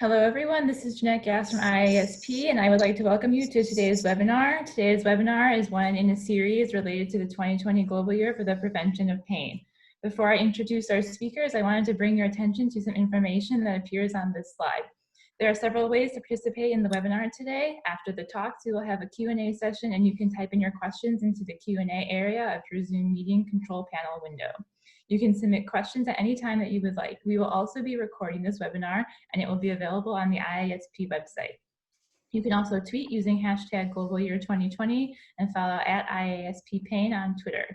Hello everyone, this is Jeanette Gass from IASP and I would like to welcome you to today's webinar. Today's webinar is one in a series related to the 2020 Global Year for the Prevention of Pain. Before I introduce our speakers, I wanted to bring your attention to some information that appears on this slide. There are several ways to participate in the webinar today. After the talks, we will have a Q&A session and you can type in your questions into the Q&A area of your Zoom meeting control panel window. You can submit questions at any time that you would like. We will also be recording this webinar and it will be available on the IASP website. You can also tweet using hashtag Global Year 2020 and follow at IASP Pain on Twitter.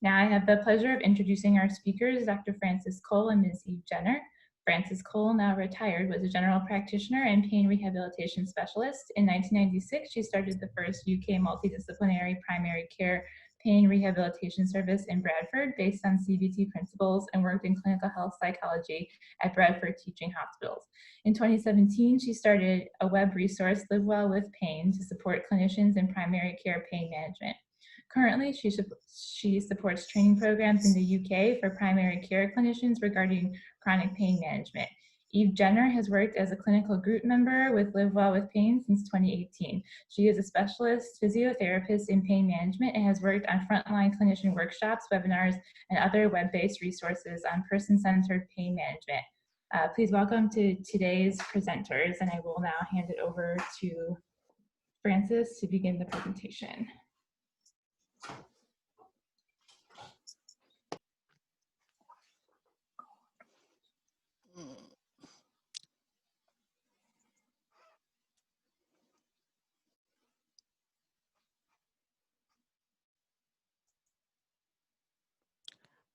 Now I have the pleasure of introducing our speakers, Dr. Frances Cole and Ms. Eve Jenner. Frances Cole, now retired, was a general practitioner and pain rehabilitation specialist. In 1996, she started the first UK multidisciplinary primary care pain rehabilitation service in Bradford based on CBT principles and worked in clinical health psychology at Bradford Teaching Hospitals. In 2017, she started a web resource, Live Well with Pain, to support clinicians in primary care pain management. Currently, she supports training programs in the UK for primary care clinicians regarding chronic pain management. Eve Jenner has worked as a clinical group member with Live Well with Pain since 2018. She is a specialist physiotherapist in pain management and has worked on frontline clinician workshops, webinars, and other web-based resources on person-centered pain management. Please welcome to today's presenters, and I will now hand it over to Frances to begin the presentation.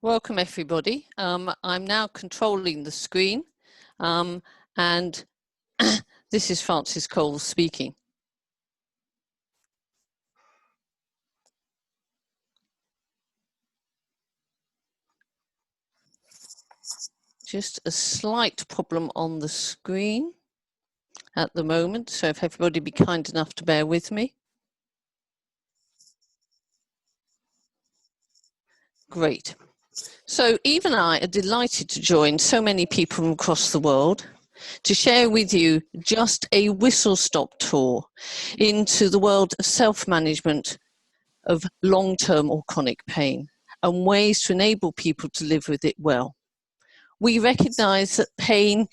Welcome everybody. I'm now controlling the screen and this is Frances Cole speaking. Just a slight problem on the screen at the moment, so if everybody be kind enough to bear with me. Great. So Eve and I are delighted to join so many people from across the world to share with you just a whistle-stop tour into the world of self-management of long-term or chronic pain and ways to enable people to live with it well. We recognise that pain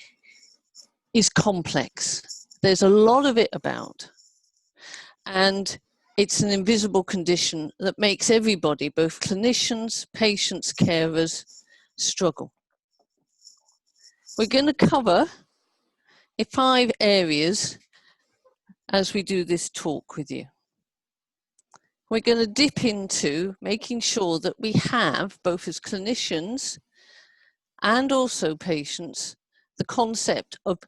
is complex. There's a lot of it about, and it's an invisible condition that makes everybody, both clinicians, patients, carers, struggle. We're going to cover 5 areas as we do this talk with you. We're going to dip into making sure that we have, both as clinicians and also patients, the concept of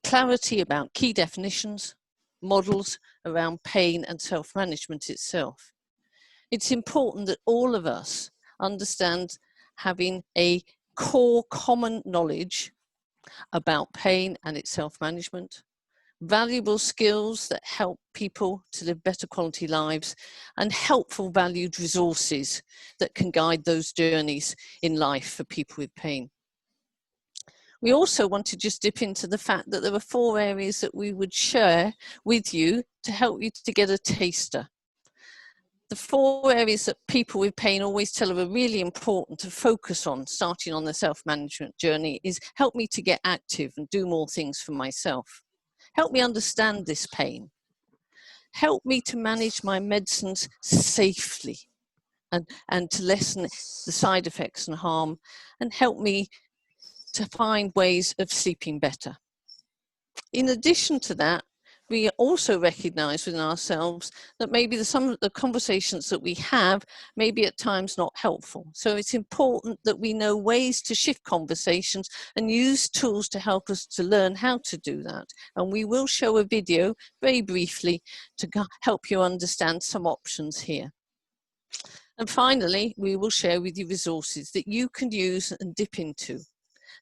clarity about key definitions, models around pain and self-management itself. It's important that all of us understand having a core common knowledge about pain and its self-management, valuable skills that help people to live better quality lives, and helpful valued resources that can guide those journeys in life for people with pain. We also want to just dip into the fact that there are 4 areas that we would share with you to help you to get a taster. The 4 areas that people with pain always tell are really important to focus on starting on the self-management journey is help me to get active and do more things for myself. Help me understand this pain. Help me to manage my medicines safely and to lessen the side effects and harm, and help me to find ways of sleeping better. In addition to that, we also recognize within ourselves that maybe some of the conversations that we have may be at times not helpful. So it's important that we know ways to shift conversations and use tools to help us to learn how to do that. And we will show a video very briefly to help you understand some options here. And finally, we will share with you resources that you can use and dip into.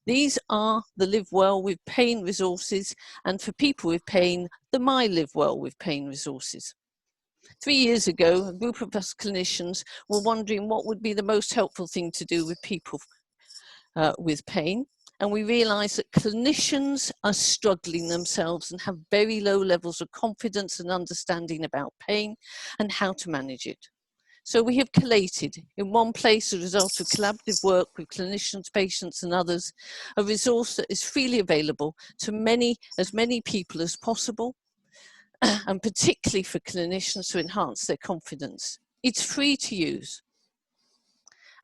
These are the Live Well with Pain resources, and for people with pain, the My Live Well with Pain resources. 3 years ago, a group of us clinicians were wondering what would be the most helpful thing to do with people with pain, And we realise that clinicians are struggling themselves and have very low levels of confidence and understanding about pain and how to manage it. So we have collated in one place, as a result of collaborative work with clinicians, patients and others, a resource that is freely available to as many people as possible, and particularly for clinicians to enhance their confidence. It's free to use,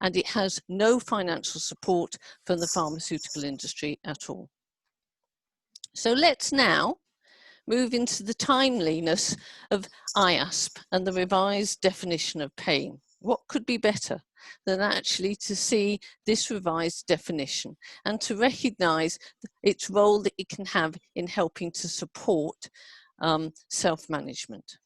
and it has no financial support from the pharmaceutical industry at all. So let's now move into the timeliness of IASP and the revised definition of pain. What could be better than actually to see this revised definition and to recognise its role that it can have in helping to support self-management.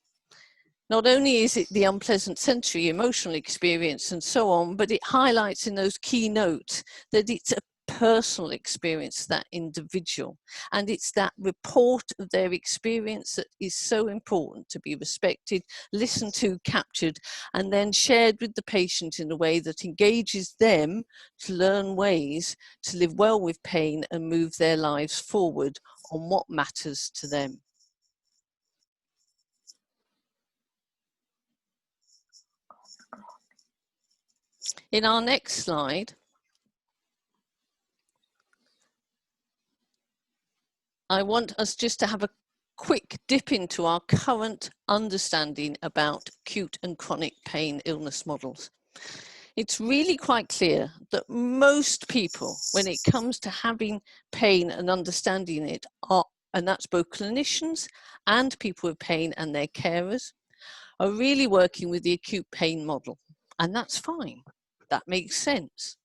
Not only is it the unpleasant sensory emotional experience and so on, but it highlights in those key notes that it's a personal experience, that individual, and it's that report of their experience that is so important to be respected, listened to, captured, and then shared with the patient in a way that engages them to learn ways to live well with pain and move their lives forward on what matters to them. In our next slide, I want us just to have a quick dip into our current understanding about acute and chronic pain illness models. It's really quite clear that most people, when it comes to having pain and understanding it, and that's both clinicians and people with pain and their carers, are really working with the acute pain model. And that's fine. That makes sense.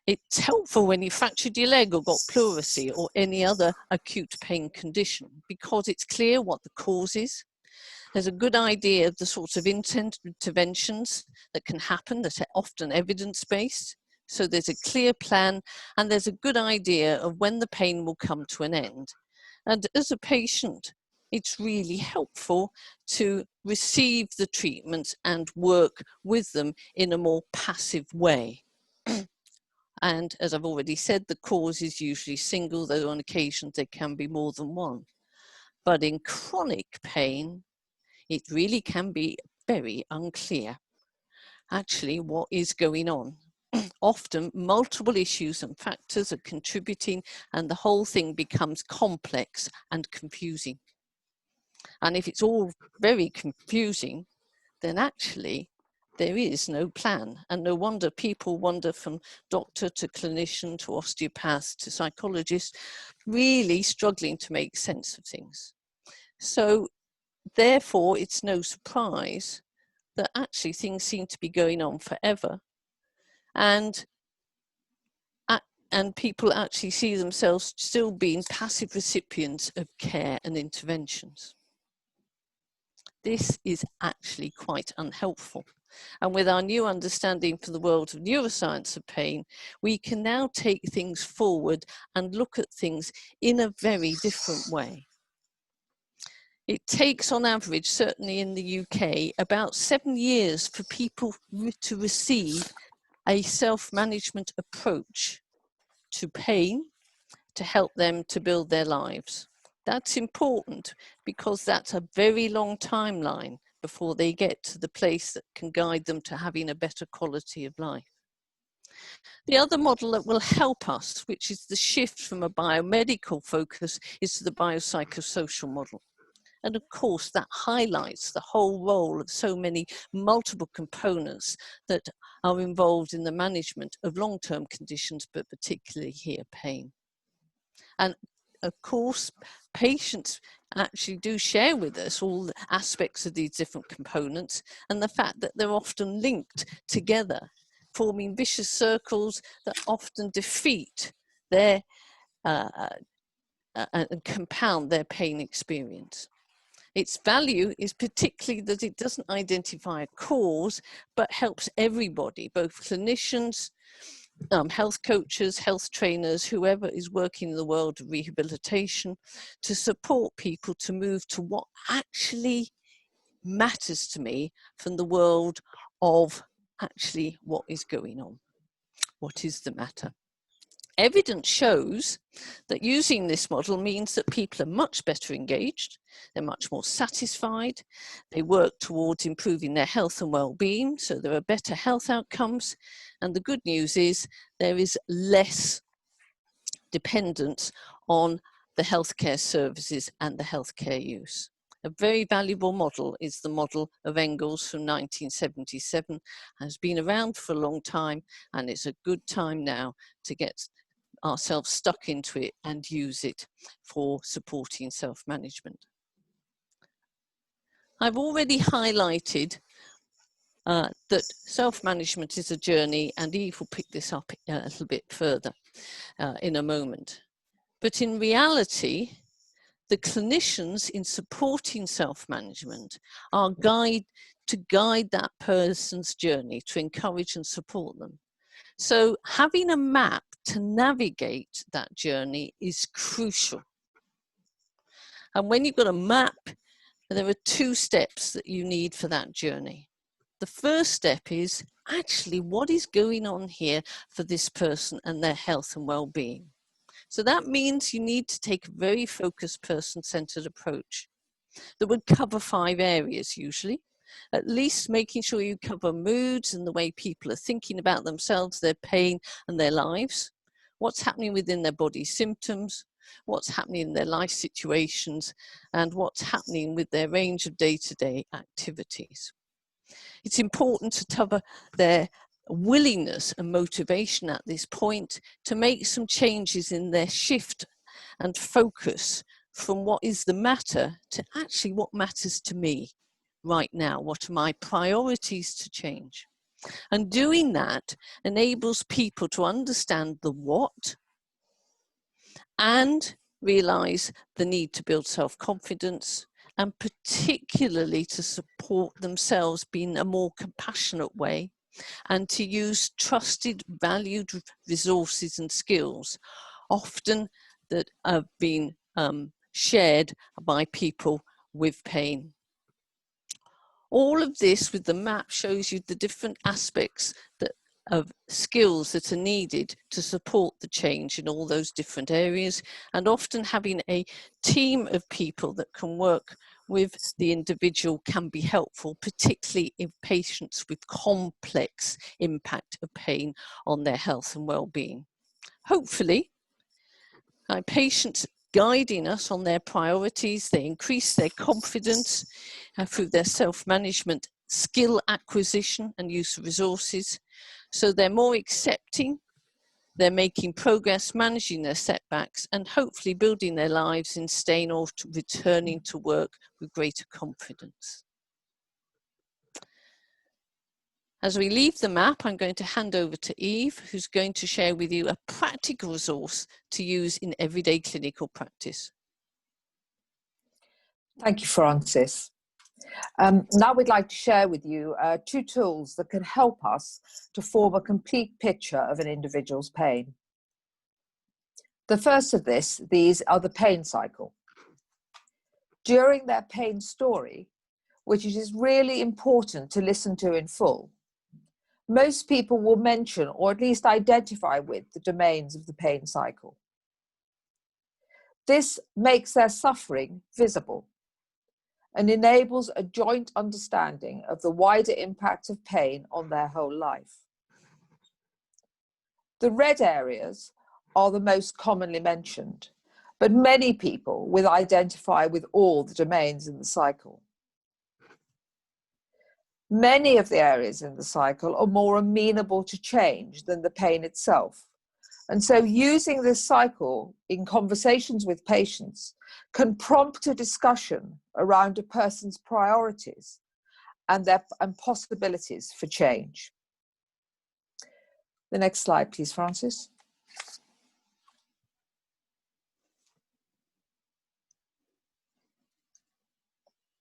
It's helpful when you fractured your leg or got pleurisy or any other acute pain condition because it's clear what the cause is. There's a good idea of the sorts of interventions that can happen that are often evidence-based. So there's a clear plan and there's a good idea of when the pain will come to an end. And as a patient, it's really helpful to receive the treatments and work with them in a more passive way. And as I've already said, the cause is usually single, though on occasions there can be more than one. But in chronic pain, it really can be very unclear actually what is going on. Often multiple issues and factors are contributing and the whole thing becomes complex and confusing. And if it's all very confusing, then actually there is no plan. And no wonder people wander from doctor to clinician to osteopath to psychologist, really struggling to make sense of things. So therefore, it's no surprise that actually things seem to be going on forever. And people actually see themselves still being passive recipients of care and interventions. This is actually quite unhelpful. And with our new understanding for the world of neuroscience of pain, we can now take things forward and look at things in a very different way. It takes on average, certainly in the UK, about 7 years for people to receive a self-management approach to pain to help them to build their lives. That's important because that's a very long timeline before they get to the place that can guide them to having a better quality of life. The other model that will help us, which is the shift from a biomedical focus, is to the biopsychosocial model. And of course, that highlights the whole role of so many multiple components that are involved in the management of long-term conditions, but particularly here pain. And of course, patients actually do share with us all the aspects of these different components and the fact that they're often linked together, forming vicious circles that often defeat their and compound their pain experience. Its value is particularly that it doesn't identify a cause, but helps everybody, both clinicians, health coaches, health trainers, whoever is working in the world of rehabilitation, to support people to move to what actually matters to me from the world of actually what is going on. What is the matter? Evidence shows that using this model means that people are much better engaged, they're much more satisfied, they work towards improving their health and well-being, so there are better health outcomes, and the good news is there is less dependence on the healthcare services and the healthcare use. A very valuable model is the model of Engels from 1977, has been around for a long time, and it's a good time now to get ourselves stuck into it and use it for supporting self-management. I've already highlighted that self-management is a journey, and Eve will pick this up a little bit further in a moment. But in reality, the clinicians in supporting self-management are to guide that person's journey, to encourage and support them. So having a map to navigate that journey is crucial. And when you've got a map, there are 2 steps that you need for that journey. The first step is actually what is going on here for this person and their health and well-being. So that means you need to take a very focused, person-centered approach that would cover 5 areas usually. At least making sure you cover moods and the way people are thinking about themselves, their pain and their lives, what's happening within their body symptoms, what's happening in their life situations, and what's happening with their range of day-to-day activities. It's important to cover their willingness and motivation at this point to make some changes in their shift and focus from what is the matter to actually what matters to me right now. What are my priorities to change? And doing that enables people to understand the what and realize the need to build self-confidence, and particularly to support themselves in a more compassionate way, and to use trusted, valued resources and skills, often that have been shared by people with pain. All of this with the map shows you the different aspects of skills that are needed to support the change in all those different areas, and often having a team of people that can work with the individual can be helpful, particularly in patients with complex impact of pain on their health and well-being. Hopefully, our patients guiding us on their priorities, they increase their confidence through their self-management skill acquisition and use of resources. So they're more accepting, they're making progress, managing their setbacks, and hopefully building their lives in staying or returning to work with greater confidence. As we leave the map, I'm going to hand over to Eve, who's going to share with you a practical resource to use in everyday clinical practice. Thank you, Francis. Now we'd like to share with you 2 tools that can help us to form a complete picture of an individual's pain. The first of these are the pain cycle. During their pain story, which it is really important to listen to in full, most people will mention or at least identify with the domains of the pain cycle. This makes their suffering visible and enables a joint understanding of the wider impact of pain on their whole life. The red areas are the most commonly mentioned, but many people will identify with all the domains in the cycle. Many of the areas in the cycle are more amenable to change than the pain itself. And so using this cycle in conversations with patients can prompt a discussion around a person's priorities and possibilities for change. The next slide, please, Francis.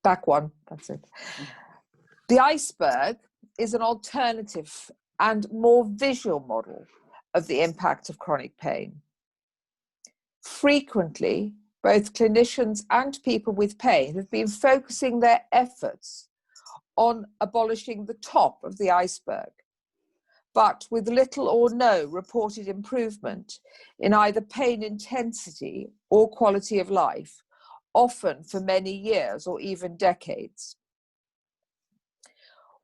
Back one, that's it. The iceberg is an alternative and more visual model of the impact of chronic pain. Frequently, both clinicians and people with pain have been focusing their efforts on abolishing the top of the iceberg. but with little or no reported improvement in either pain intensity or quality of life, often for many years or even decades.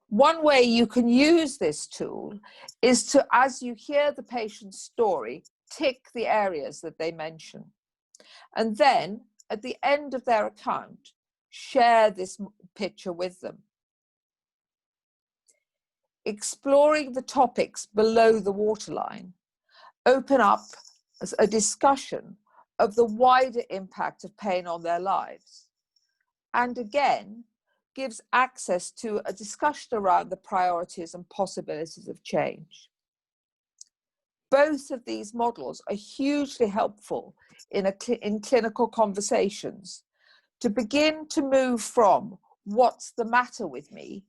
One way you can use this tool is to, as you hear the patient's story, tick the areas that they mention. And then, at the end of their account, share this picture with them. Exploring the topics below the waterline open up a discussion of the wider impact of pain on their lives, and again gives access to a discussion around the priorities and possibilities of change. Both of these models are hugely helpful in clinical conversations to begin to move from what's the matter with me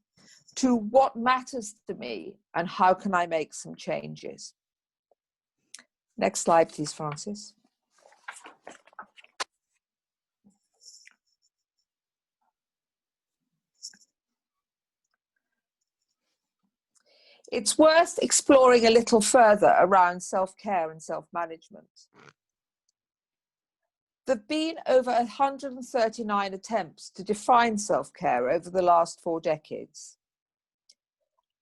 to what matters to me and how can I make some changes. Next slide, please, Francis. It's worth exploring a little further around self-care and self-management. There have been over 139 attempts to define self-care over the last 4 decades.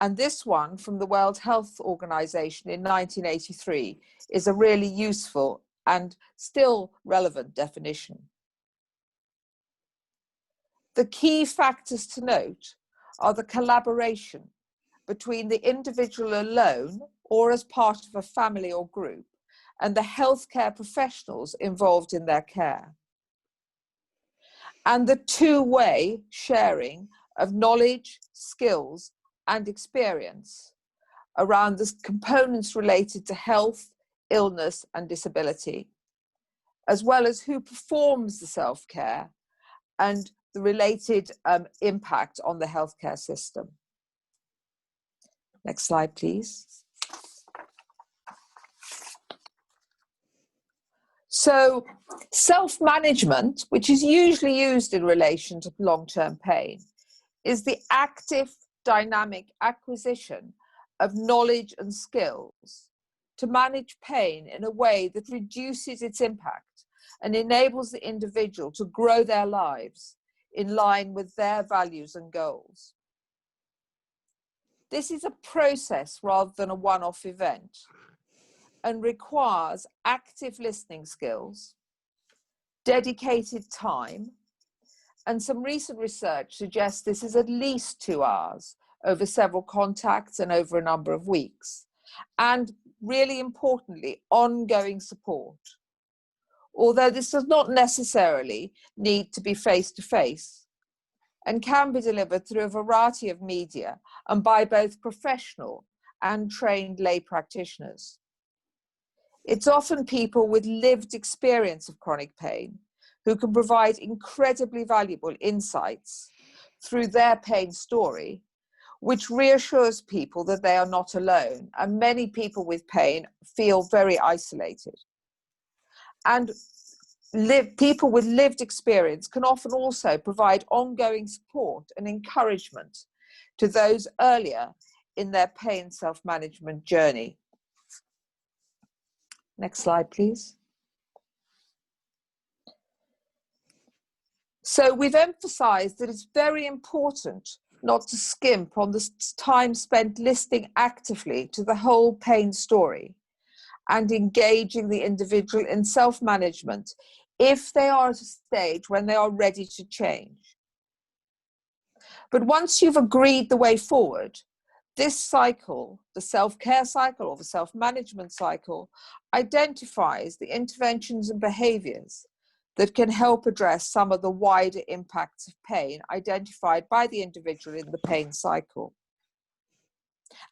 And this one from the World Health Organization in 1983 is a really useful and still relevant definition. The key factors to note are the collaboration between the individual alone or as part of a family or group and the healthcare professionals involved in their care. And the two-way sharing of knowledge, skills, and experience around the components related to health, illness, and disability, as well as who performs the self-care and the related impact on the healthcare system. Next slide, please. So self-management, which is usually used in relation to long-term pain, is the active, dynamic acquisition of knowledge and skills to manage pain in a way that reduces its impact and enables the individual to grow their lives in line with their values and goals. This is a process rather than a one-off event and requires active listening skills, dedicated time, and some recent research suggests this is at least 2 hours over several contacts and over a number of weeks. And really importantly, ongoing support. Although this does not necessarily need to be face-to-face and can be delivered through a variety of media and by both professional and trained lay practitioners. It's often people with lived experience of chronic pain who can provide incredibly valuable insights through their pain story, which reassures people that they are not alone. And many people with pain feel very isolated. And people with lived experience can often also provide ongoing support and encouragement to those earlier in their pain self-management journey. Next slide, please. So we've emphasized that it's very important not to skimp on the time spent listening actively to the whole pain story and engaging the individual in self-management if they are at a stage when they are ready to change. But once you've agreed the way forward, this cycle, the self-care cycle or the self-management cycle, identifies the interventions and behaviors that can help address some of the wider impacts of pain identified by the individual in the pain cycle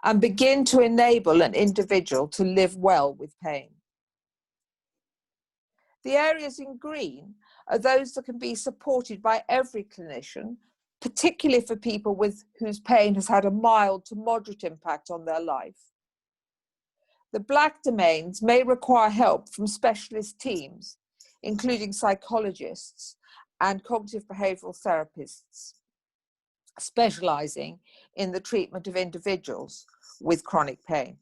and begin to enable an individual to live well with pain. The areas in green are those that can be supported by every clinician, particularly for people whose pain has had a mild to moderate impact on their life. The black domains may require help from specialist teams, including psychologists and cognitive behavioral therapists, specializing in the treatment of individuals with chronic pain.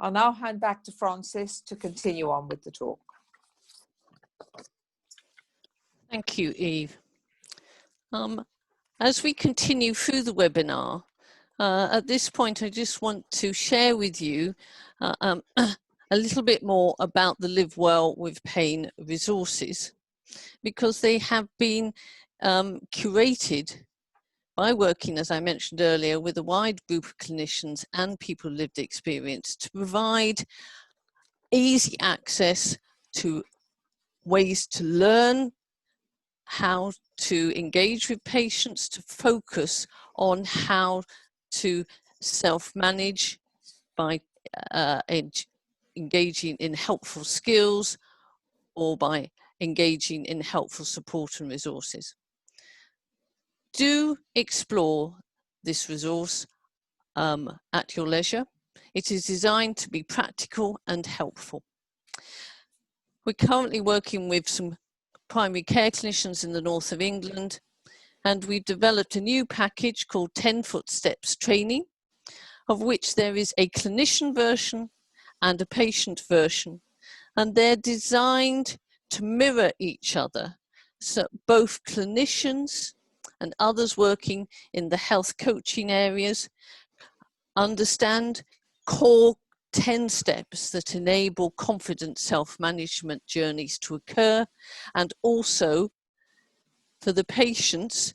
I'll now hand back to Francis to continue on with the talk. Thank you, Eve. As we continue through the webinar, at this point, I just want to share with you a little bit more about the Live Well with Pain resources, because they have been curated by working, as I mentioned earlier, with a wide group of clinicians and people with lived experience to provide easy access to ways to learn how to engage with patients, to focus on how to self-manage by engaging in helpful skills or by engaging in helpful support and resources. Do explore this resource at your leisure. It is designed to be practical and helpful. We're currently working with some primary care clinicians in the north of England, and we've developed a new package called 10 Footsteps Training, of which there is a clinician version and a patient version, and they're designed to mirror each other, so both clinicians and others working in the health coaching areas understand core 10 steps that enable confident self-management journeys to occur, and also for the patients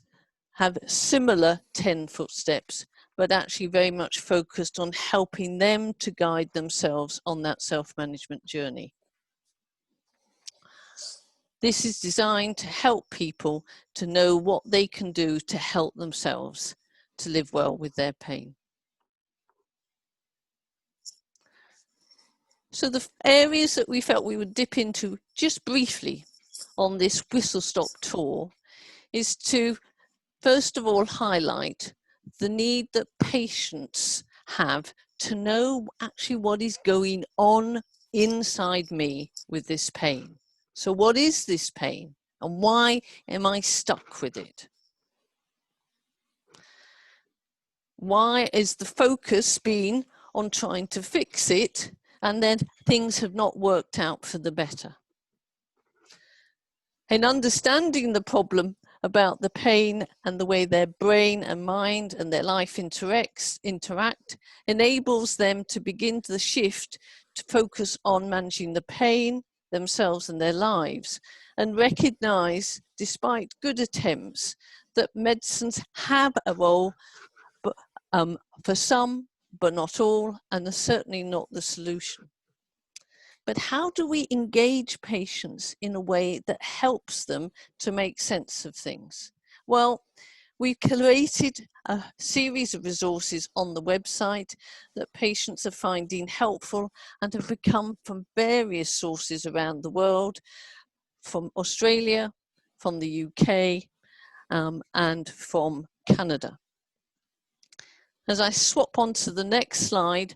have similar 10 footsteps, but actually very much focused on helping them to guide themselves on that self-management journey. This is designed to help people to know what they can do to help themselves to live well with their pain. So the areas that we felt we would dip into just briefly on this whistle-stop tour is to, first of all, highlight the need that patients have to know actually what is going on inside me with this pain. So what is this pain and why am I stuck with it? Why is the focus been on trying to fix it and then things have not worked out for the better? In understanding the problem about the pain and the way their brain and mind and their life interact enables them to begin the shift to focus on managing the pain themselves and their lives, and recognize, despite good attempts, that medicines have a role for some, but not all, and are certainly not the solution. But how do we engage patients in a way that helps them to make sense of things? Well, we've created a series of resources on the website that patients are finding helpful and have become from various sources around the world, from Australia, from the UK, and from Canada. As I swap onto the next slide,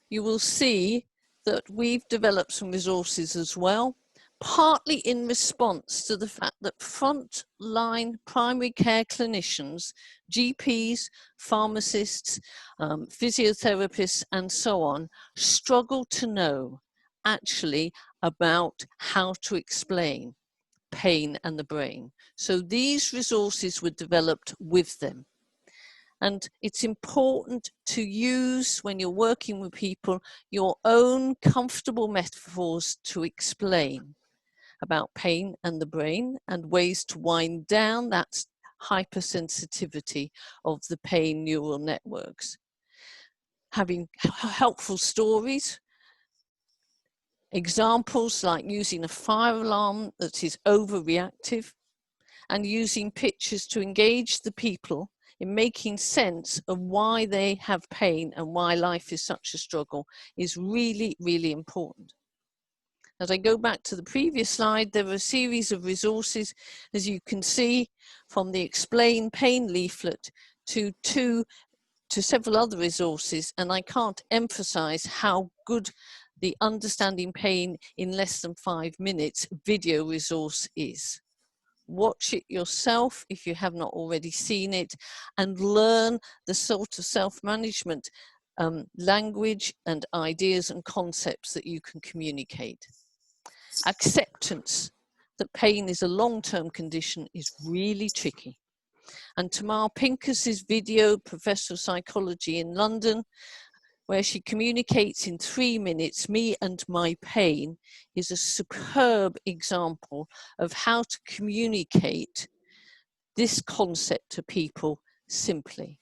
you will see that we've developed some resources as well, partly in response to the fact that frontline primary care clinicians, GPs, pharmacists, physiotherapists, and so on, struggle to know actually about how to explain pain and the brain. So these resources were developed with them. And it's important to use, when you're working with people, your own comfortable metaphors to explain about pain and the brain and ways to wind down that hypersensitivity of the pain neural networks. Having helpful stories, examples like using a fire alarm that is overreactive, and using pictures to engage the people in making sense of why they have pain and why life is such a struggle is really, really important. As I go back to the previous slide, there are a series of resources, as you can see, from the Explain Pain leaflet to several other resources, and I can't emphasize how good the Understanding Pain in Less Than 5 Minutes video resource is. Watch it yourself if you have not already seen it, and learn the sort of self-management language and ideas and concepts that you can communicate. Acceptance that pain is a long-term condition is really tricky. And Tamar Pincus's video, Professor of Psychology in London, where she communicates in 3 minutes, Me and My Pain, is a superb example of how to communicate this concept to people simply.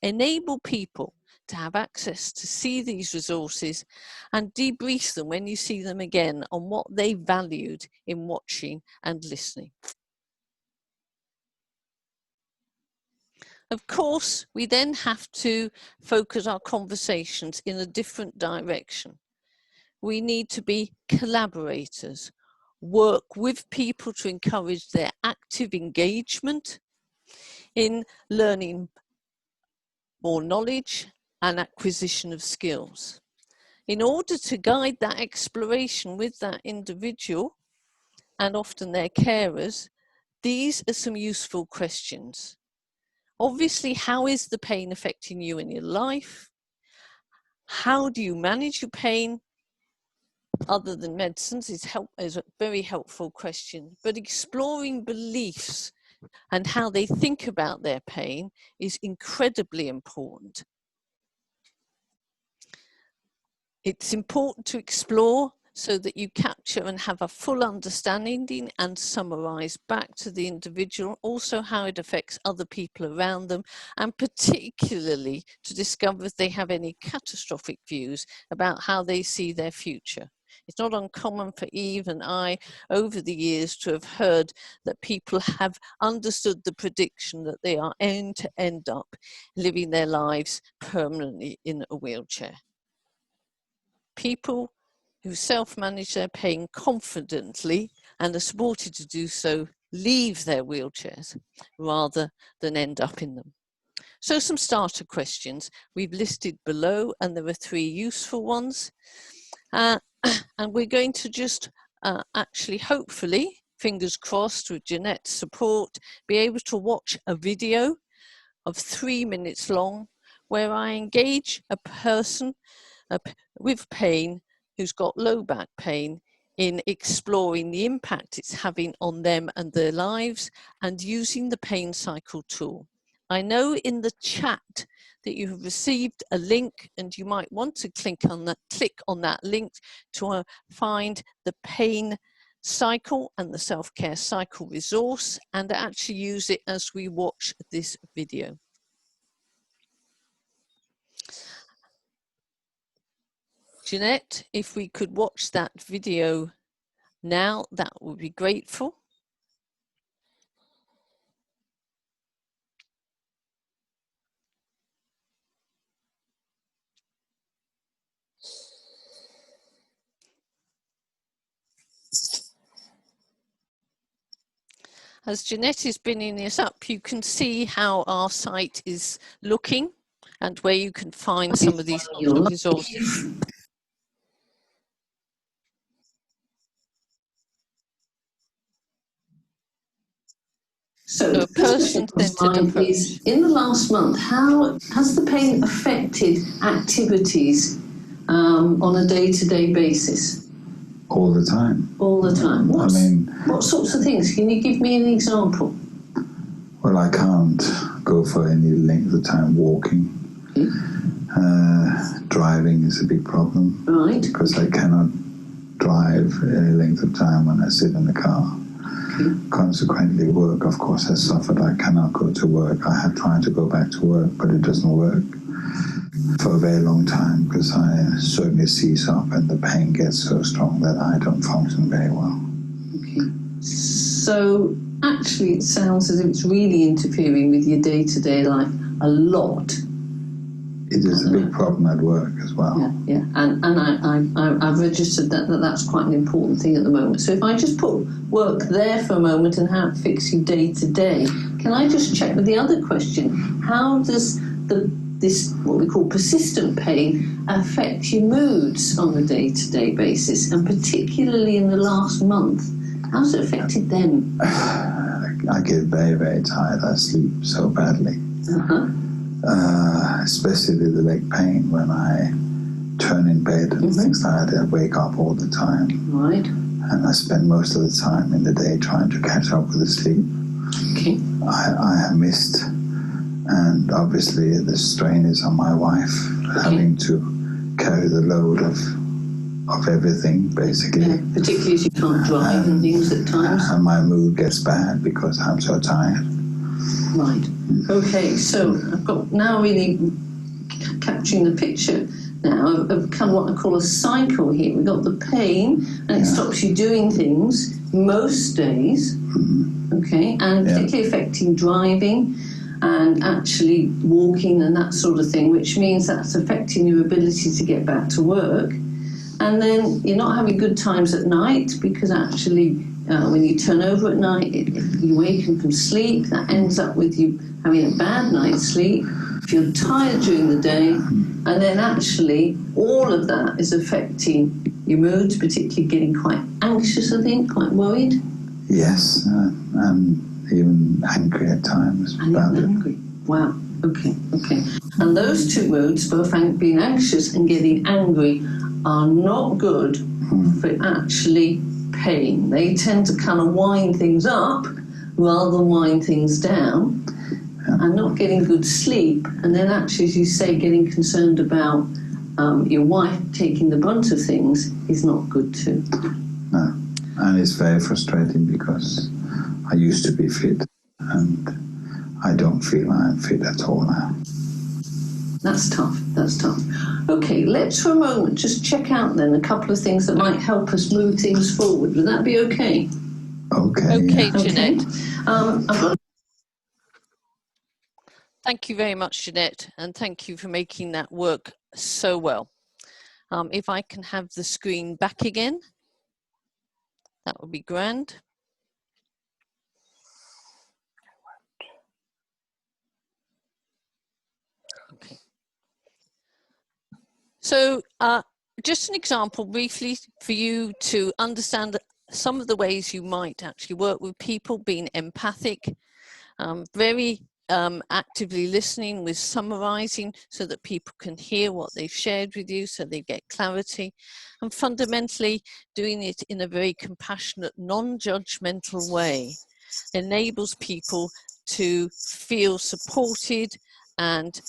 Enable people to have access to see these resources and debrief them when you see them again on what they valued in watching and listening. Of course, we then have to focus our conversations in a different direction. We need to be collaborators, work with people to encourage their active engagement in learning more knowledge and acquisition of skills. In order to guide that exploration with that individual and often their carers, these are some useful questions. Obviously, how is the pain affecting you in your life? How do you manage your pain? Other than medicines is a very helpful question, but exploring beliefs and how they think about their pain is incredibly important. It's important to explore so that you capture and have a full understanding and summarize back to the individual, also how it affects other people around them, and particularly to discover if they have any catastrophic views about how they see their future. It's not uncommon for Eve and I over the years to have heard that people have understood the prediction that they are going to end up living their lives permanently in a wheelchair. People who self-manage their pain confidently and are supported to do so leave their wheelchairs rather than end up in them. So some starter questions we've listed below, and there are 3 useful ones. And we're going to just actually, hopefully, fingers crossed with Jeanette's support, be able to watch a video of 3 minutes long where I engage a person with pain who's got low back pain in exploring the impact it's having on them and their lives and using the pain cycle tool. I know in the chat that you have received a link, and you might want to click on that link to find the pain cycle and the self-care cycle resource and actually use it as we watch this video. Jeanette, if we could watch that video now, that would be grateful. As Jeanette is bringing this up, you can see how our site is looking and where you can find some of these resources. So, person-centered approach is, in the last month, how has the pain affected activities on a day-to-day basis? All the time. All the time. What sorts of things? Can you give me an example? Well, I can't go for any length of time walking. Driving is a big problem. Right. Because I cannot drive any length of time when I sit in the car. Consequently, work, of course, has suffered. I cannot go to work. I have tried to go back to work, but it doesn't work for a very long time because I certainly seize up and the pain gets so strong that I don't function very well. Okay. So, actually, it sounds as if it's really interfering with your day-to-day life a lot. It is a big problem at work as well. Yeah. And I've registered that's quite an important thing at the moment. So if I just put work there for a moment and how it affects you day to day, can I just check with the other question? How does this, what we call persistent pain, affect your moods on a day-to-day basis? And particularly in the last month, how's it affected them? I get very, very tired. I sleep so badly. especially the leg pain when I turn in bed and things like that. I wake up all the time. Right. And I spend most of the time in the day trying to catch up with the sleep. Okay. I have missed, and obviously the strain is on my wife, having to carry the load of everything, basically. Yeah, particularly as you can't drive and things at times. And my mood gets bad because I'm so tired. Right. Okay, so I've got now really capturing the picture now of kind of what I call a cycle here. We've got the pain, and it stops you doing things most days, okay, and particularly affecting driving and actually walking and that sort of thing, which means that's affecting your ability to get back to work. And then you're not having good times at night because actually when you turn over at night, you waken from sleep. That ends up with you having a bad night's sleep. Feel tired during the day, and then actually all of that is affecting your moods, particularly getting quite anxious, I think, quite worried. Yes, and even angry at times. And even angry. Wow. Okay. And those two moods, both being anxious and getting angry, are not good for actually pain. They tend to kind of wind things up rather than wind things down. And not getting good sleep, and then actually, as you say, getting concerned about your wife taking the brunt of things is not good too. No, and it's very frustrating because I used to be fit, and I don't feel I'm fit at all now. That's tough. Okay, let's for a moment just check out then a couple of things that might help us move things forward. Would that be okay? Okay, Jeanette. I've got. Thank you very much, Jeanette, and thank you for making that work so well. If I can have the screen back again, that would be grand. Okay. So just an example briefly for you to understand some of the ways you might actually work with people, being empathic, very actively listening with summarizing so that people can hear what they've shared with you so they get clarity, and fundamentally doing it in a very compassionate, non-judgmental way enables people to feel supported and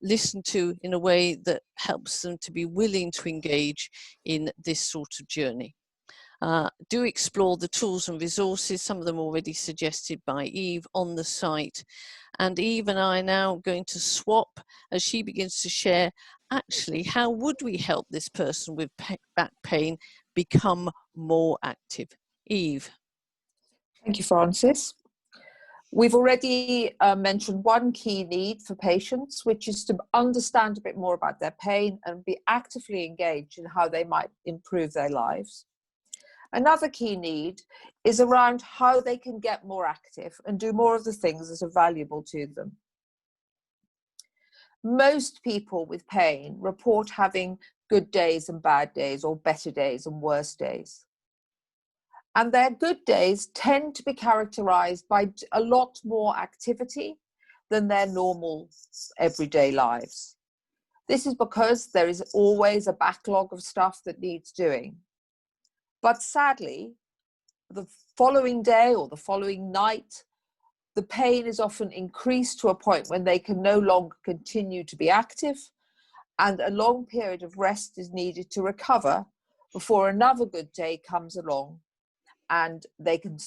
listened to in a way that helps them to be willing to engage in this sort of journey. Do explore the tools and resources, some of them already suggested by Eve on the site. And Eve and I are now going to swap as she begins to share, actually, how would we help this person with back pain become more active? Eve. Thank you, Francis. We've already mentioned one key need for patients, which is to understand a bit more about their pain and be actively engaged in how they might improve their lives. Another key need is around how they can get more active and do more of the things that are valuable to them. Most people with pain report having good days and bad days, or better days and worse days. And their good days tend to be characterized by a lot more activity than their normal everyday lives. This is because there is always a backlog of stuff that needs doing. But sadly, the following day or the following night, the pain is often increased to a point when they can no longer continue to be active, and a long period of rest is needed to recover before another good day comes along and they can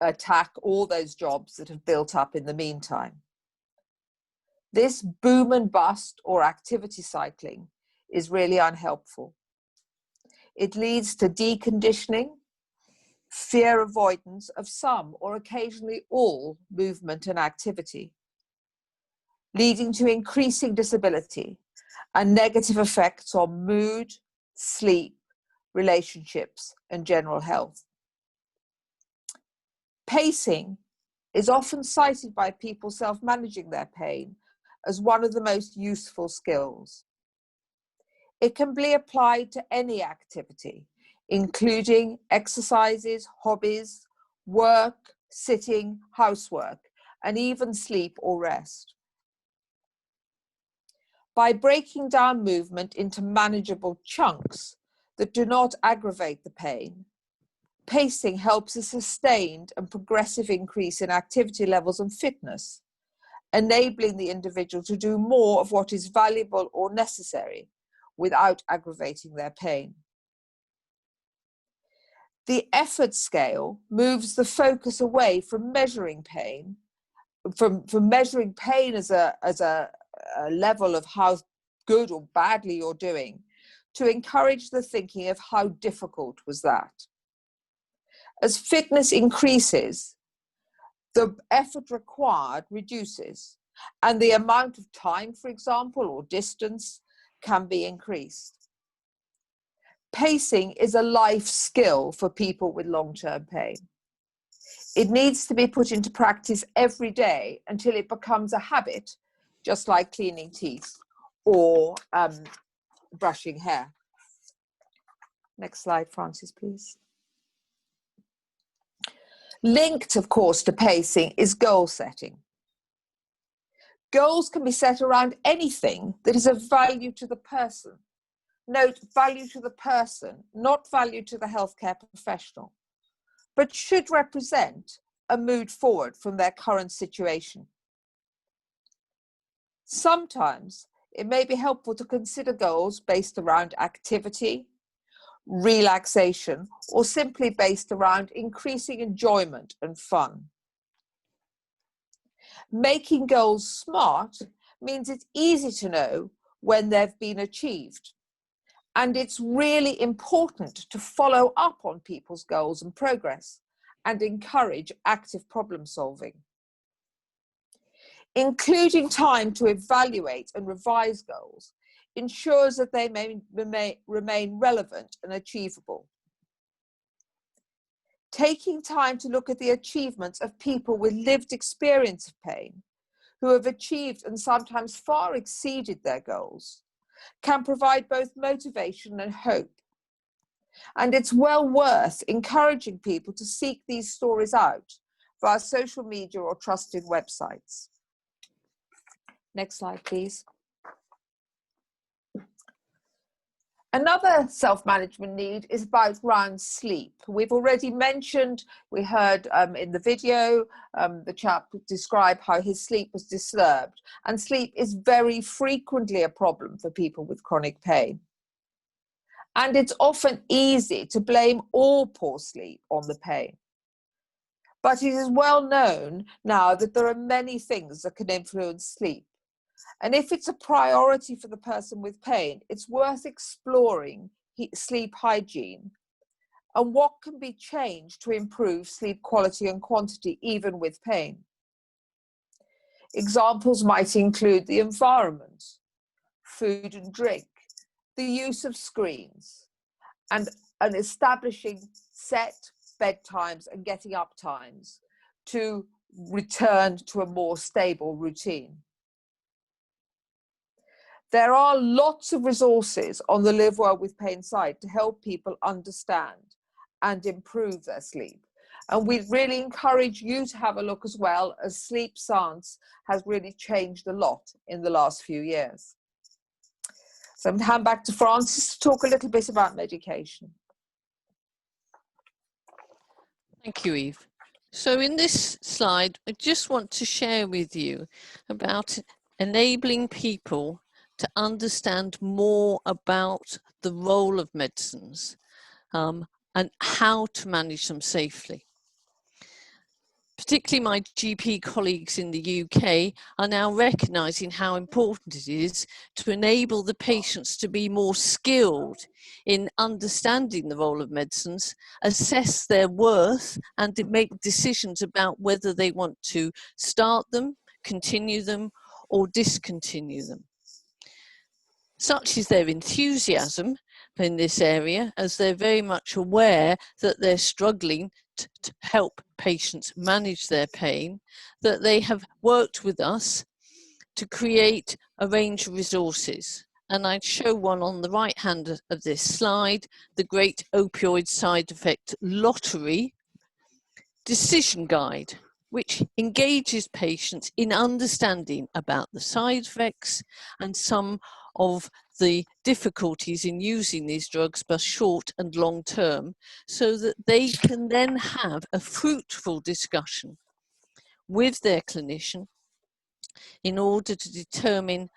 attack all those jobs that have built up in the meantime. This boom and bust or activity cycling is really unhelpful. It leads to deconditioning, fear avoidance of some or occasionally all movement and activity, leading to increasing disability and negative effects on mood, sleep, relationships, and general health. Pacing is often cited by people self-managing their pain as one of the most useful skills. It can be applied to any activity, including exercises, hobbies, work, sitting, housework, and even sleep or rest. by breaking down movement into manageable chunks that do not aggravate the pain. Pacing helps a sustained and progressive increase in activity levels and fitness, enabling the individual to do more of what is valuable or necessary without aggravating their pain. The effort scale moves the focus away from measuring pain, from measuring pain as a level of how good or badly you're doing, to encourage the thinking of how difficult was that. As fitness increases, the effort required reduces, and the amount of time, for example, or distance can be increased. Pacing is a life skill for people with long-term pain. It needs to be put into practice every day until it becomes a habit, just like cleaning teeth or brushing hair. Next slide, Francis, please. Linked, of course, to pacing is goal setting. Goals can be set around anything that is of value to the person. Note, value to the person, not value to the healthcare professional, but should represent a move forward from their current situation. Sometimes it may be helpful to consider goals based around activity, relaxation, or simply based around increasing enjoyment and fun. Making goals SMART means it's easy to know when they've been achieved. And it's really important to follow up on people's goals and progress and encourage active problem solving. Including time to evaluate and revise goals ensures that they may remain relevant and achievable. Taking time to look at the achievements of people with lived experience of pain, who have achieved and sometimes far exceeded their goals, can provide both motivation and hope. And it's well worth encouraging people to seek these stories out via social media or trusted websites. Next slide, please. Another self-management need is about around sleep. We've already mentioned, we heard in the video, the chap describe how his sleep was disturbed, and sleep is very frequently a problem for people with chronic pain. And it's often easy to blame all poor sleep on the pain. But it is well known now that there are many things that can influence sleep. And if it's a priority for the person with pain, it's worth exploring sleep hygiene and what can be changed to improve sleep quality and quantity, even with pain. Examples might include the environment, food and drink, the use of screens, and establishing set bedtimes and getting up times to return to a more stable routine. There are lots of resources on the Live Well with Pain site to help people understand and improve their sleep. And we really encourage you to have a look as well, as sleep science has really changed a lot in the last few years. So I'm going to hand back to Francis to talk a little bit about medication. Thank you, Eve. So in this slide, I just want to share with you about enabling people to understand more about the role of medicines and how to manage them safely. Particularly my GP colleagues in the UK are now recognising how important it is to enable the patients to be more skilled in understanding the role of medicines, assess their worth, and to make decisions about whether they want to start them, continue them, or discontinue them. Such is their enthusiasm in this area, as they're very much aware that they're struggling to help patients manage their pain, that they have worked with us to create a range of resources. And I'd show one on the right hand of this slide, the Great Opioid Side Effect Lottery Decision Guide. which engages patients in understanding about the side effects and some of the difficulties in using these drugs, both short and long term, so that they can then have a fruitful discussion with their clinician in order to determine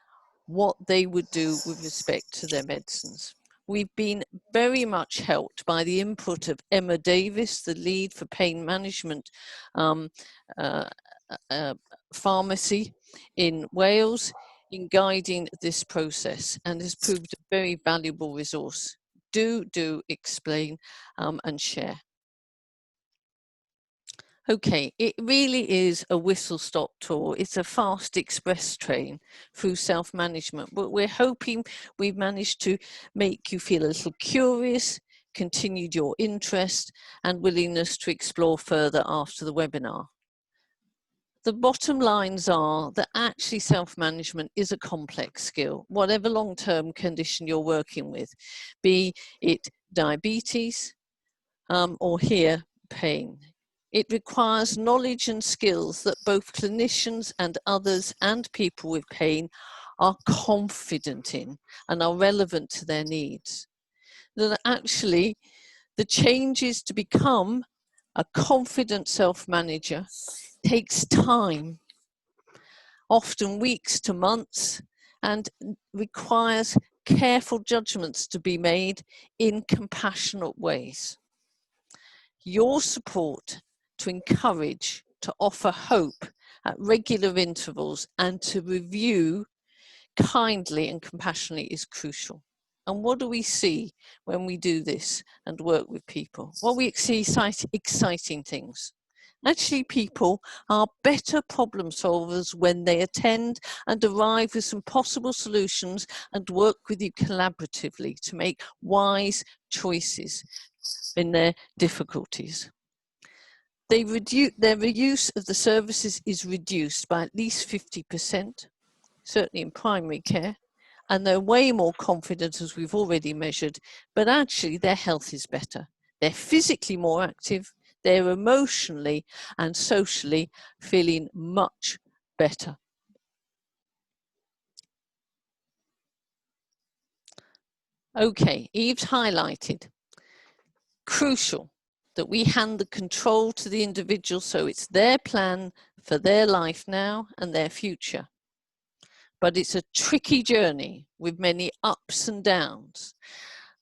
what they would do with respect to their medicines. We've been very much helped by the input of Emma Davis, the lead for pain management pharmacy in Wales, in guiding this process, and has proved a very valuable resource. Do explain and share. Okay, it really is a whistle-stop tour. It's a fast express train through self-management, but we're hoping we've managed to make you feel a little curious, continued your interest and willingness to explore further after the webinar. The bottom lines are that actually self-management is a complex skill, whatever long-term condition you're working with, be it diabetes or here, pain. It requires knowledge and skills that both clinicians and others and people with pain are confident in and are relevant to their needs. That actually the changes to become a confident self-manager takes time, often weeks to months, and requires careful judgments to be made in compassionate ways. Your support to encourage, to offer hope at regular intervals and to review kindly and compassionately is crucial. And what do we see when we do this and work with people? Well, we see exciting things. Actually, people are better problem solvers when they attend and arrive with some possible solutions and work with you collaboratively to make wise choices in their difficulties. Their reuse of the services is reduced by at least 50%, certainly in primary care, and they're way more confident, as we've already measured, but actually their health is better. They're physically more active, they're emotionally and socially feeling much better. Okay, Eve's highlighted, crucial that we hand the control to the individual so it's their plan for their life now and their future. But it's a tricky journey with many ups and downs.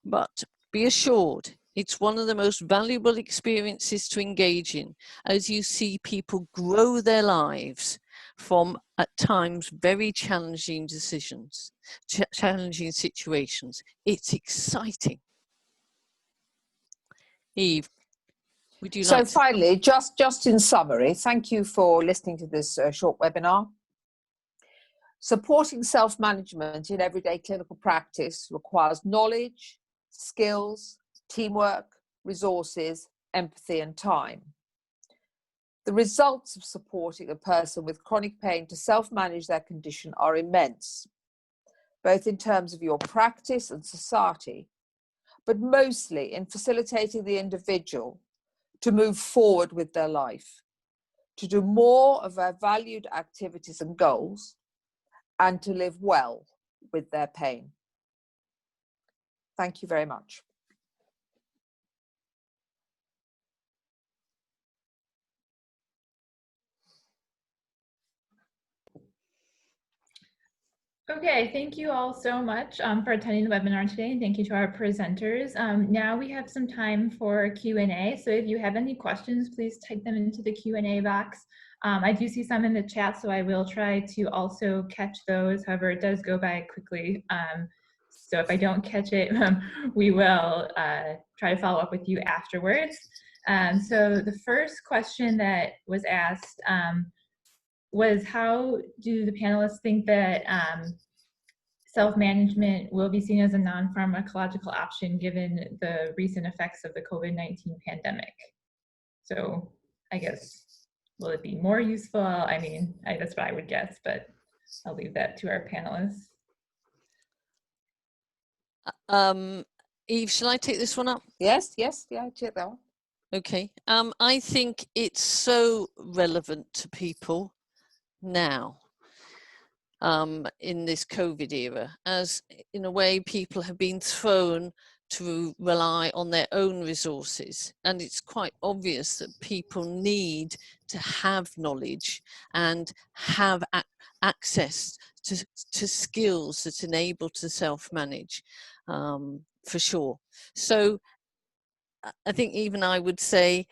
But be assured, it's one of the most valuable experiences to engage in as you see people grow their lives from, at times, very challenging decisions, challenging situations. It's exciting. Eve, would you like to... So finally, just in summary, thank you for listening to this short webinar. Supporting self-management in everyday clinical practice requires knowledge, skills, teamwork, resources, empathy, and time. The results of supporting a person with chronic pain to self-manage their condition are immense, both in terms of your practice and society, but mostly in facilitating the individual to move forward with their life, to do more of their valued activities and goals, and to live well with their pain. Thank you very much. Okay, thank you all so much for attending the webinar today, and thank you to our presenters. Now we have some time for Q&A, so if you have any questions, please type them into the Q&A box. I do see some in the chat, so I will try to also catch those. However, it does go by quickly, so if I don't catch it, we will try to follow up with you afterwards. So the first question that was asked was, how do the panelists think that self-management will be seen as a non-pharmacological option given the recent effects of the COVID-19 pandemic? So I guess, will it be more useful? I mean, that's what I would guess, but I'll leave that to our panelists. Eve, shall I take this one up? Yes, yeah, check that one. Okay. I think it's so relevant to people now, in this COVID era, as in a way people have been thrown to rely on their own resources. And it's quite obvious that people need to have knowledge and have access to skills that enable to self-manage, for sure. So I think even I would say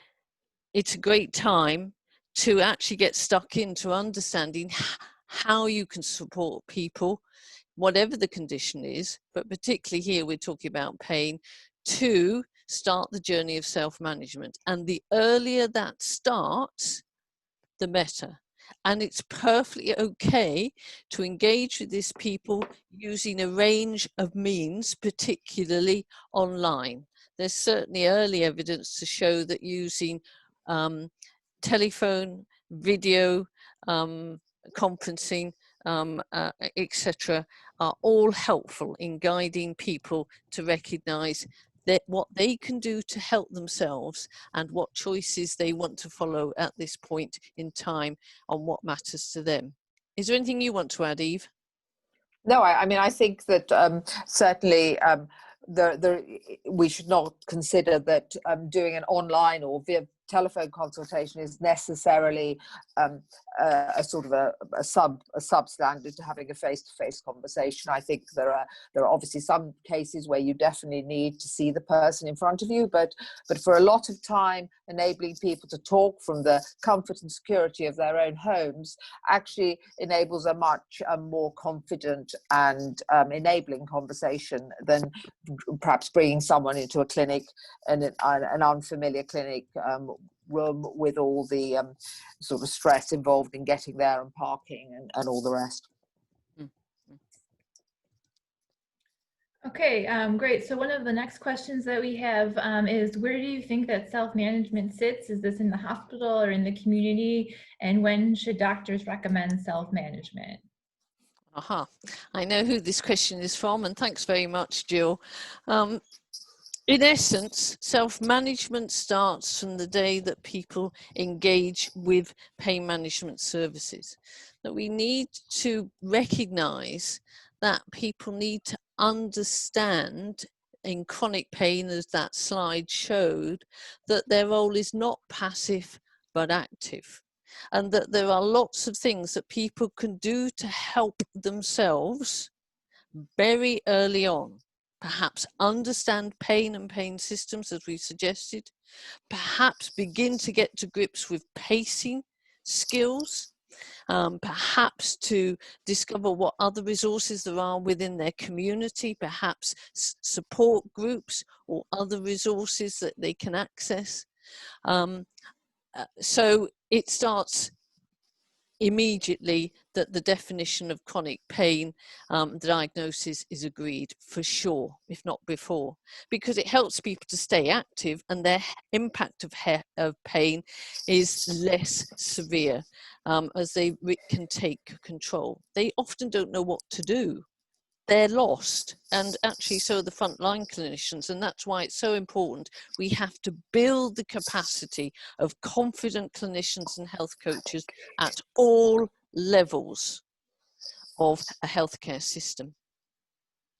it's a great time to actually get stuck into understanding how you can support people, whatever the condition is, but particularly here we're talking about pain, to start the journey of self-management. And the earlier that starts, the better. And it's perfectly okay to engage with these people using a range of means, particularly online. There's certainly early evidence to show that using telephone, video, conferencing, etc., are all helpful in guiding people to recognize that what they can do to help themselves and what choices they want to follow at this point in time on what matters to them. Is there anything you want to add, Eve? No, I mean, I think that certainly we should not consider that doing an online or via telephone consultation is necessarily a sort of a substandard to having a face-to-face conversation. I think there are obviously some cases where you definitely need to see the person in front of you, but for a lot of time, enabling people to talk from the comfort and security of their own homes actually enables a much more confident and enabling conversation than perhaps bringing someone into a clinic, and an unfamiliar clinic room with all the sort of stress involved in getting there and parking and all the rest. Okay, great. So one of the next questions that we have is, where do you think that self-management sits? Is this in the hospital or in the community? And when should doctors recommend self-management? Aha, I know who this question is from, and thanks very much, Jill. In essence, self-management starts from the day that people engage with pain management services. That we need to recognize that people need to understand in chronic pain, as that slide showed, that their role is not passive but active. And that there are lots of things that people can do to help themselves very early on. Perhaps understand pain and pain systems, as we suggested. Perhaps begin to get to grips with pacing skills. Perhaps to discover what other resources there are within their community. Perhaps support groups or other resources that they can access. So it starts immediately that the definition of chronic pain, the diagnosis is agreed, for sure, if not before, because it helps people to stay active and their impact of pain is less severe as they can take control. They often don't know what to do. They're lost, and actually so are the frontline clinicians, and that's why it's so important. We have to build the capacity of confident clinicians and health coaches at all levels of a healthcare system.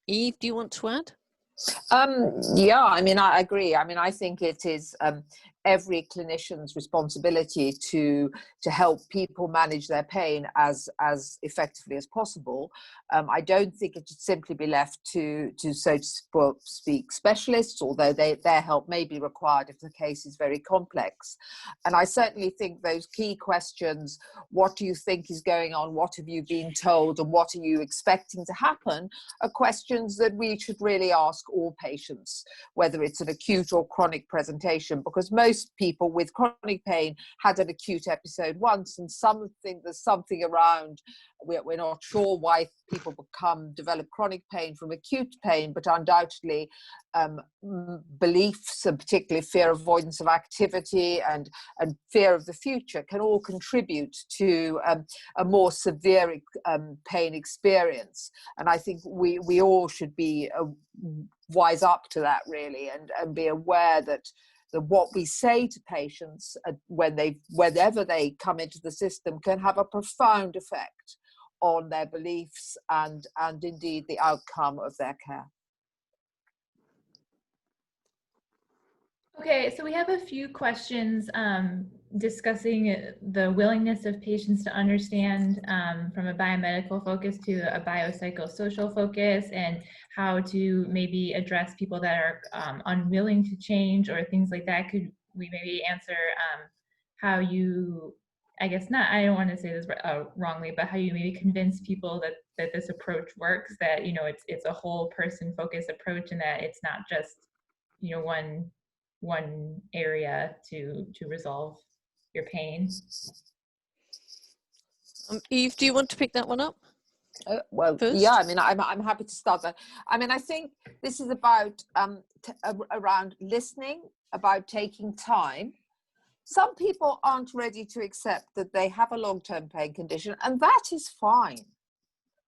Eve, do you want to add? Yeah, I mean, I agree. I mean, I think it is every clinician's responsibility to help people manage their pain as effectively as possible. I don't think it should simply be left to so to speak specialists, although their help may be required if the case is very complex. And I certainly think those key questions: what do you think is going on? What have you been told? And what are you expecting to happen? Are questions that we should really ask all patients, whether it's an acute or chronic presentation, because most people with chronic pain had an acute episode once, and there's something around, we're not sure why people develop chronic pain from acute pain, but undoubtedly beliefs, and particularly fear, avoidance of activity and fear of the future, can all contribute to a more severe pain experience. And I think we all should be wise up to that, really, and be aware that that what we say to patients whenever they come into the system can have a profound effect on their beliefs and indeed the outcome of their care. Okay, so we have a few questions discussing the willingness of patients to understand from a biomedical focus to a biopsychosocial focus, and how to maybe address people that are unwilling to change or things like that. Could we maybe answer how you, I guess not, I don't want to say this wrongly, but how you maybe convince people that this approach works, that, you know, it's a whole person focused approach, and that it's not just, you know, one area to resolve your pain. Eve, do you want to pick that one up? Well, first? yeah, I mean, I'm happy to start that. I mean, I think this is about around listening, about taking time. Some people aren't ready to accept that they have a long-term pain condition, and that is fine.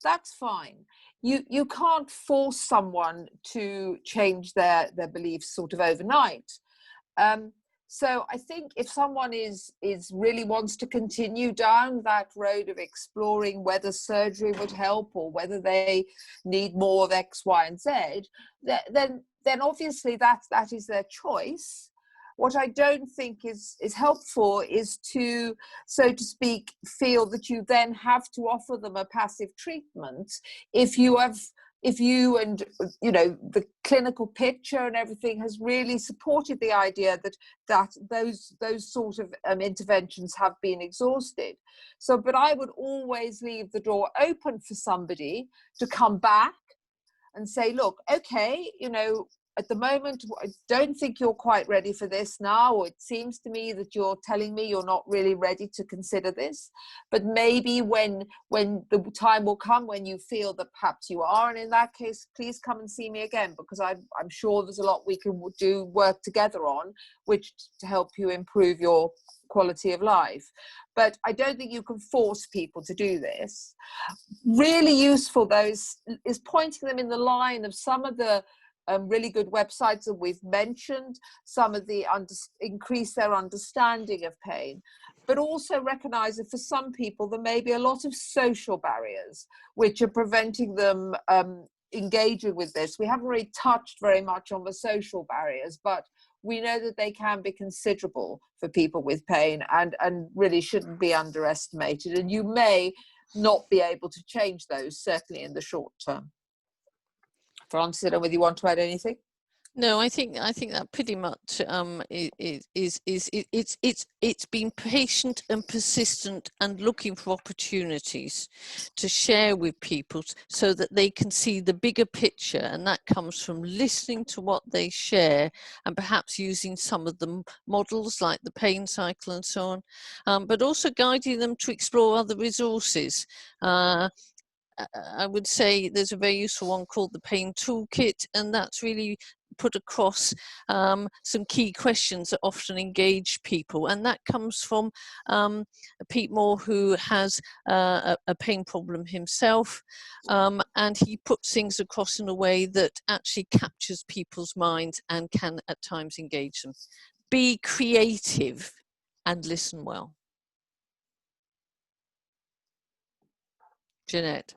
That's fine. You can't force someone to change their beliefs sort of overnight. So I think if someone is really wants to continue down that road of exploring whether surgery would help or whether they need more of X, Y, and Z, then obviously that is their choice. What I don't think is helpful is to, so to speak, feel that you then have to offer them a passive treatment if you and, you know, the clinical picture and everything has really supported the idea that those sort of interventions have been exhausted. So, but I would always leave the door open for somebody to come back and say, look, okay, you know, at the moment, I don't think you're quite ready for this now, or it seems to me that you're telling me you're not really ready to consider this. But maybe when the time will come when you feel that perhaps you are, and in that case, please come and see me again, because I'm sure there's a lot we can work together on, which to help you improve your quality of life. But I don't think you can force people to do this. Really useful, though, is pointing them in the line of some of the really good websites that we've mentioned, some of the increase their understanding of pain, but also recognize that for some people there may be a lot of social barriers which are preventing them engaging with this. We haven't really touched very much on the social barriers, but we know that they can be considerable for people with pain and really shouldn't be underestimated. And you may not be able to change those, certainly in the short term. Frances, I don't know whether you want to add anything. No, I think that pretty much it's been patient and persistent and looking for opportunities to share with people so that they can see the bigger picture, and that comes from listening to what they share and perhaps using some of the models like the pain cycle and so on, but also guiding them to explore other resources. I would say there's a very useful one called the Pain Toolkit, and that's really put across some key questions that often engage people, and that comes from Pete Moore, who has a pain problem himself, and he puts things across in a way that actually captures people's minds and can at times engage them. Be creative and listen well. Jeanette.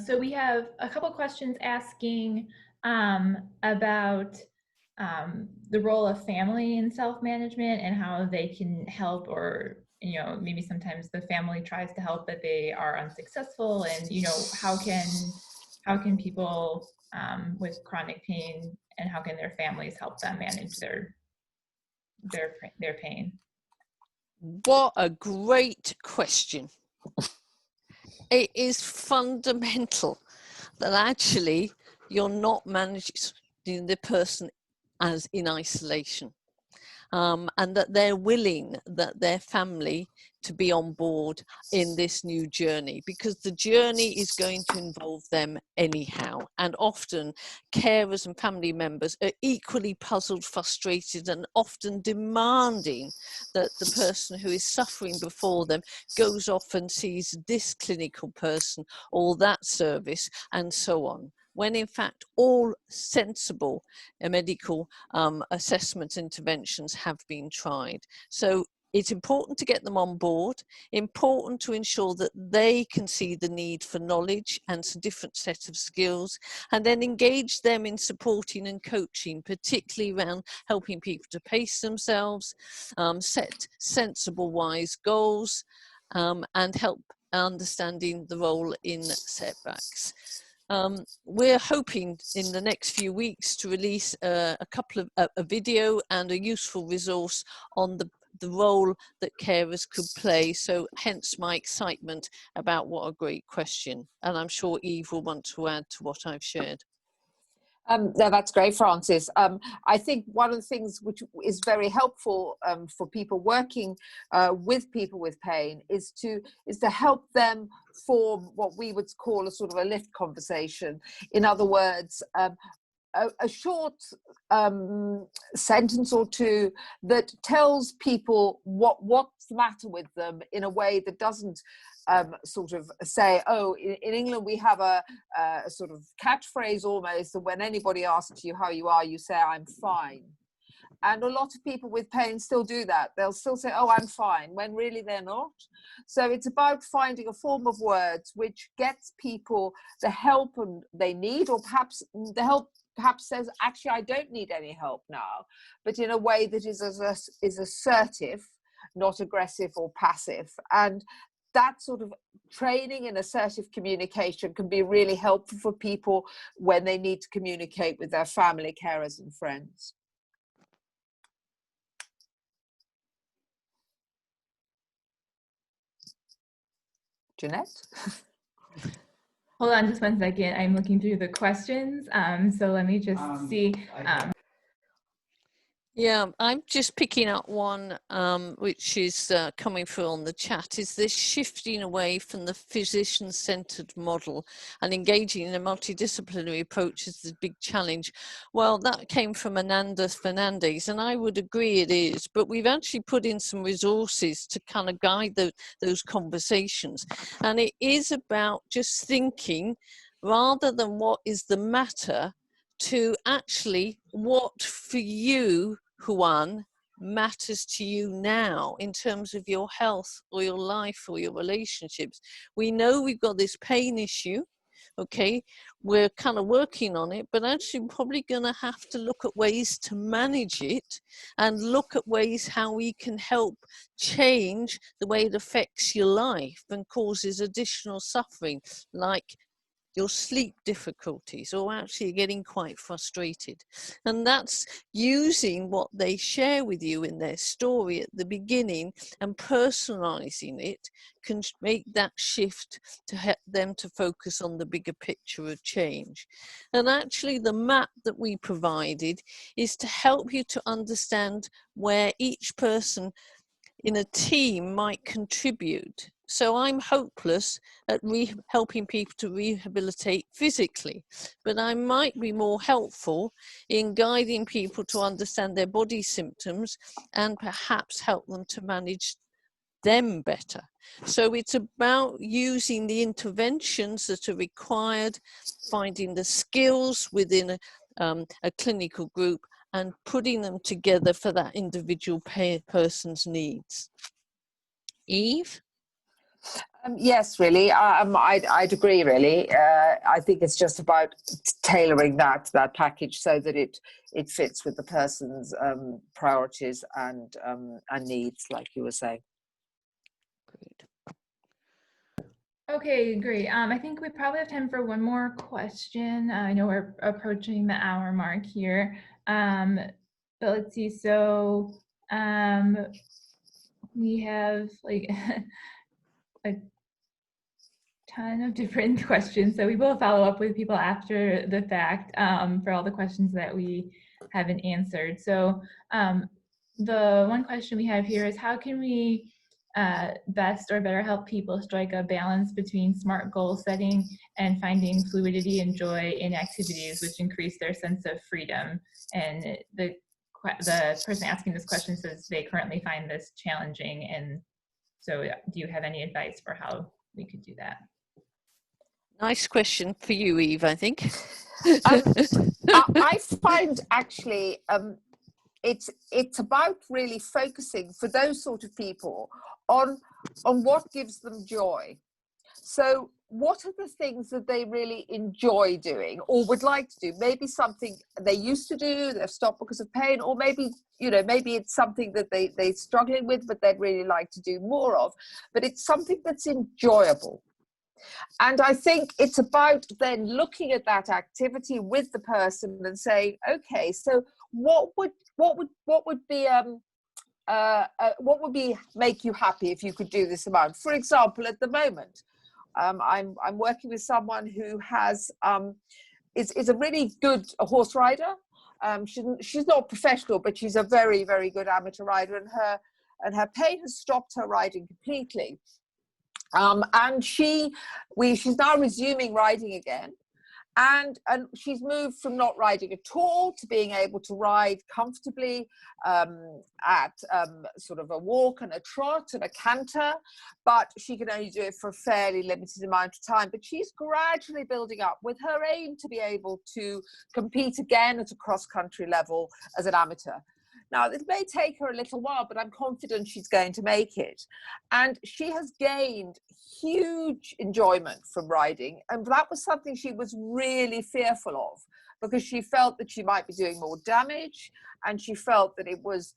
So we have a couple questions asking about the role of family in self-management and how they can help, or, you know, maybe sometimes the family tries to help but they are unsuccessful, and, you know, how can people with chronic pain, and how can their families help them manage their pain? What a great question. It is fundamental that actually you're not managing the person as in isolation, and that they're willing, that their family, to be on board in this new journey, because the journey is going to involve them anyhow. And often carers and family members are equally puzzled, frustrated, and often demanding that the person who is suffering before them goes off and sees this clinical person or that service and so on. when in fact all sensible medical assessment interventions have been tried. So it's important to get them on board, important to ensure that they can see the need for knowledge and some different set of skills, and then engage them in supporting and coaching, particularly around helping people to pace themselves, set sensible, wise goals, and help understanding the role in setbacks. We're hoping in the next few weeks to release a video and a useful resource on the role that carers could play. So hence my excitement about what a great question. And I'm sure Eve will want to add to what I've shared. No, that's great, Francis. I think one of the things which is very helpful for people working with people with pain is to help them form what we would call a sort of a lift conversation. In other words, a short sentence or two that tells people what's the matter with them in a way that doesn't sort of say, oh, in England we have a sort of catchphrase almost that when anybody asks you how you are, you say, I'm fine. And a lot of people with pain still do that. They'll still say, oh, I'm fine, when really they're not. So it's about finding a form of words which gets people the help they need, or perhaps the help perhaps says, actually, I don't need any help now, but in a way that is assertive, not aggressive or passive. And that sort of training in assertive communication can be really helpful for people when they need to communicate with their family, carers and friends. Jeanette? Hold on just 1 second. I'm looking through the questions. So let me just see. Yeah, I'm just picking up one which is coming through on the chat. Is this shifting away from the physician-centered model and engaging in a multidisciplinary approach is the big challenge? Well, that came from Ananda Fernandez, and I would agree it is, but we've actually put in some resources to kind of guide those conversations. And it is about just thinking, rather than what is the matter, to actually what for you, Juan, matters to you now in terms of your health or your life or your relationships. We know we've got this pain issue, okay? We're kind of working on it, but actually we're probably going to have to look at ways to manage it and look at ways how we can help change the way it affects your life and causes additional suffering, like your sleep difficulties, or actually getting quite frustrated. And that's using what they share with you in their story at the beginning and personalizing it can make that shift to help them to focus on the bigger picture of change. And actually the map that we provided is to help you to understand where each person in a team might contribute. So I'm hopeless at helping people to rehabilitate physically, but I might be more helpful in guiding people to understand their body symptoms and perhaps help them to manage them better. So it's about using the interventions that are required, finding the skills within a clinical group and putting them together for that individual person's needs. Eve? Yes, really. I'd agree, really. I think it's just about tailoring that package so that it fits with the person's priorities and needs, like you were saying. Great. Okay, great. I think we probably have time for one more question. I know we're approaching the hour mark here, but let's see. So we have like a ton of different questions. So we will follow up with people after the fact for all the questions that we haven't answered. So the one question we have here is, how can we best or better help people strike a balance between smart goal setting and finding fluidity and joy in activities which increase their sense of freedom? And the person asking this question says they currently find this challenging. And so do you have any advice for how we could do that? Nice question for you, Eve, I think. I find actually it's about really focusing for those sort of people on what gives them joy. So what are the things that they really enjoy doing or would like to do? Maybe something they used to do, they've stopped because of pain, or maybe, you know, maybe it's something that they're struggling with, but they'd really like to do more of. But it's something that's enjoyable. And I think it's about then looking at that activity with the person and saying, okay, so what would make you happy if you could do this amount? For example, at the moment, I'm working with someone who has is a really good horse rider. She's not professional, but she's a very, very good amateur rider, and her pain has stopped her riding completely. And she's now resuming riding again, and she's moved from not riding at all to being able to ride comfortably at sort of a walk and a trot and a canter, but she can only do it for a fairly limited amount of time. But she's gradually building up with her aim to be able to compete again at a cross-country level as an amateur. Now, it may take her a little while, but I'm confident she's going to make it. And she has gained huge enjoyment from riding. And that was something she was really fearful of, because she felt that she might be doing more damage, and she felt that it was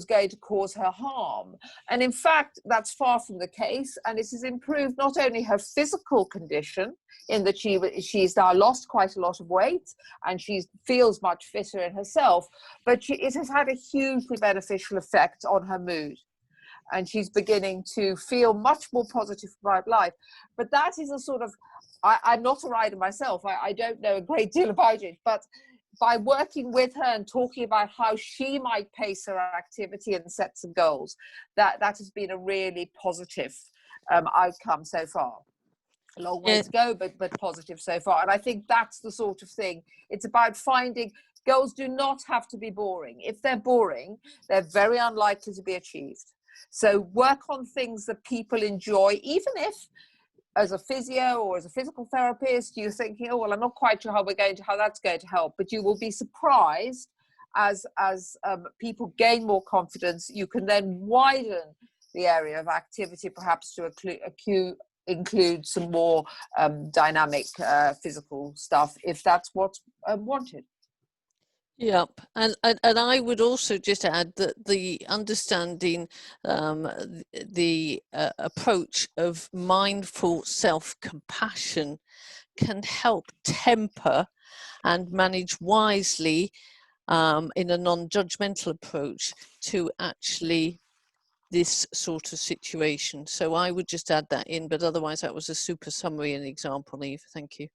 going to cause her harm. And in fact, that's far from the case. And it has improved not only her physical condition, in that she's now lost quite a lot of weight and she feels much fitter in herself, but it has had a hugely beneficial effect on her mood. And she's beginning to feel much more positive about life. But that is a sort of, I'm not a rider myself. I don't know a great deal about it, but by working with her and talking about how she might pace her activity and set some goals, that has been a really positive outcome so far. A long way to go, but positive so far. And I think that's the sort of thing. It's about finding goals do not have to be boring. If they're boring, they're very unlikely to be achieved. So work on things that people enjoy, even if as a physio or as a physical therapist, you're thinking, oh, well, I'm not quite sure how that's going to help, but you will be surprised as people gain more confidence. You can then widen the area of activity, perhaps to include some more dynamic physical stuff, if that's what's wanted. Yep, and I would also just add that the understanding the approach of mindful self-compassion can help temper and manage wisely in a non-judgmental approach to actually this sort of situation. So I would just add that in, but otherwise that was a super summary and example, Eve. Thank you.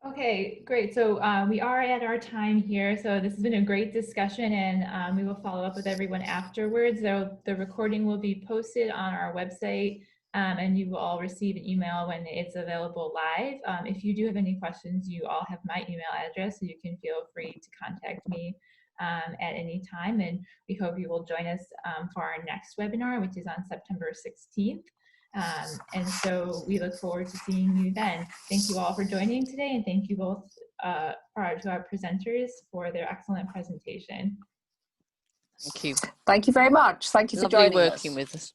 Okay, great. So we are at our time here. So this has been a great discussion, and we will follow up with everyone afterwards. So the recording will be posted on our website, and you will all receive an email when it's available live. If you do have any questions, you all have my email address, so you can feel free to contact me at any time. And we hope you will join us for our next webinar, which is on September 16th. And so we look forward to seeing you then. Thank you all for joining today, and thank you both to our presenters for their excellent presentation. Thank you. Thank you very much. Thank you for joining us. Lovely working with us.